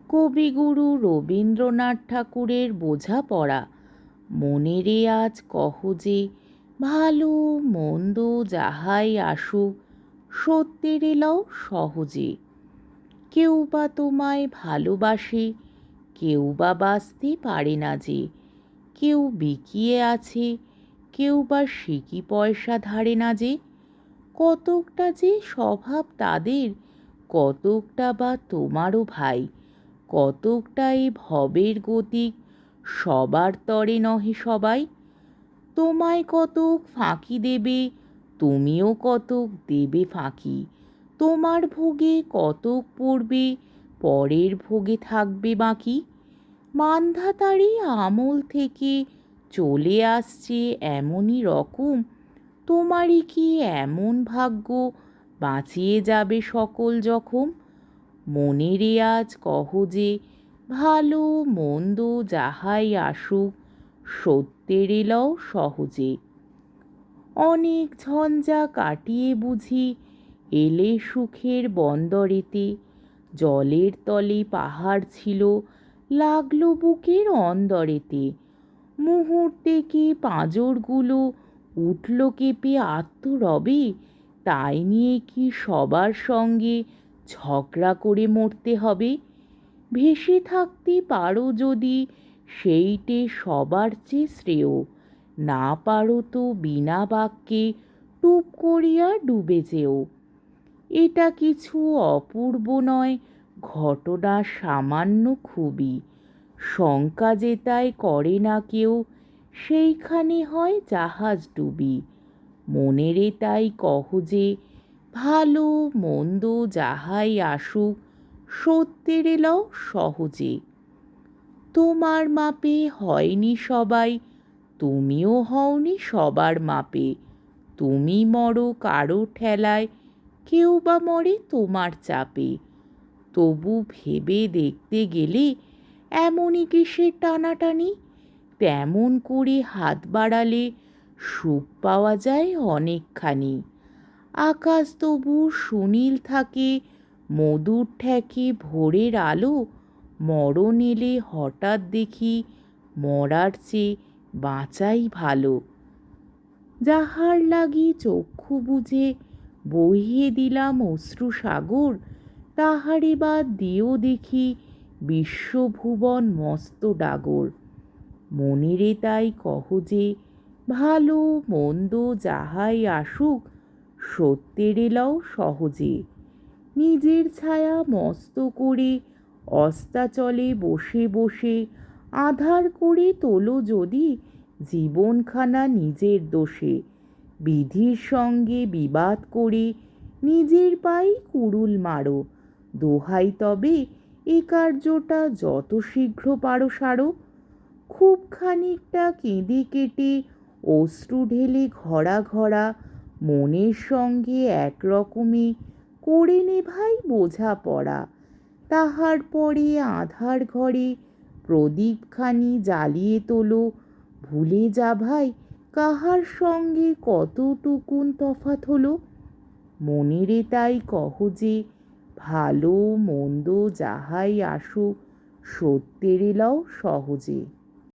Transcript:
কবিগুরু রবীন্দ্রনাথ ঠাকুরের বোঝাপড়া। মনেরে আজ কহ যে, ভালো মন্দ যাহাই আসুক, সত্যের এলাও সহজে। কেউ বা তোমায় ভালোবাসে, কেউ বা বাঁচতে পারে না যে। কেউ বিকিয়ে আছে, কেউ বা সিকি পয়সা ধারে না যে। কতকটা যে স্বভাব তাদের, কতকটা বা তোমারও ভাই। কতকটা এ ভবের গতিক, সবার তরে নহে সবাই। তোমায় কতক ফাঁকি দেবে, তুমিও কতক দেবে ফাঁকি। তোমার ভোগে কতক পড়বে, পরের ভোগে থাকবে বাকি। মান্ধাতারই আমল থেকে চলে আসছে এমনই রকম, তোমারই কি এমন ভাগ্য বাঁচিয়ে যাবে সকল জখম। মনেরে আজ কহ যে, ভালো মন্দ যাহাই আসুক, সত্যের এলাও সহজে। অনেক ঝঞ্ঝা কাটিয়ে বুঝি এলে সুখের বন্দরেতে। জলের তলে পাহাড় ছিল, লাগলো বুকের অন্দরেতে। মুহূর্তে কি পাঁজরগুলো উঠল কেঁপে আত্মরবে। তাই নিয়ে কি সবার সঙ্গে ঝগড়া করে মরতে হবে। ভেসে থাকতে পারো যদি, সেইটে সবার চেয়ে শ্রেয়। না পারো তো বিনা বাক্যে টুপ করিয়া ডুবে যেও। এটা কিছু অপূর্ব নয়, ঘটনা সামান্য খুবই। শঙ্কা যেটায় করে না কেউ, সেইখানে হয় জাহাজ ডুবি। মনেরে তাই কহ যে, ভালো মন্দ যাহাই আসুক, সত্যের এলাও সহজে। তোমার মাপে হয়নি সবাই, তুমিও হওনি সবার মাপে। তুমি মরো কারো ঠেলায়, কেউ বা মরে তোমার চাপে। তবু ভেবে দেখতে গেলে এমনই কিসের টানাটানি। তেমন করে হাত বাড়ালে সুখ পাওয়া যায় অনেকখানি। আকাশ তবু সুনীল থাকে, মধুর ঠেকে ভোরের আলো। মরণ এলে হঠাৎ দেখি, মরার চেয়ে বাঁচাই ভালো। যাহার লাগি চক্ষু বুজে বহিয়ে দিলাম অশ্রু সাগর, তাহারে বাদ দিয়েও দেখি বিশ্বভুবন মস্ত ডাগর। মনেরে তাই কহ যে, ভালো মন্দ যাহাই আসুক, সত্যের এলাও সহজে। নিজের ছায়া মস্ত করে অস্তাচলে বসে বসে, আঁধার করে তোলো যদি জীবনখানা নিজের দোষে। বিধির সঙ্গে বিবাদ করে নিজের পায়ে কুড়ুল মারো। দোহাই তবে এ কার্যটা যত শীঘ্র পারো সারো। খুব খানিকটা কেঁদে কেটে অশ্রু ঢেলে ঘরা ঘরা, মনের সঙ্গে একরকমে করে নে ভাই বোঝাপড়া। তাহার পরে আঁধার ঘরে প্রদীপখানি জ্বালিয়ে তোলো। ভুলে যা ভাই, কাহার সঙ্গে কতটুকুন তফাৎ হলো। মনেরে তাই কহ যে, ভালো মন্দ যাহাই আসুক, সত্যের এলাও সহজে।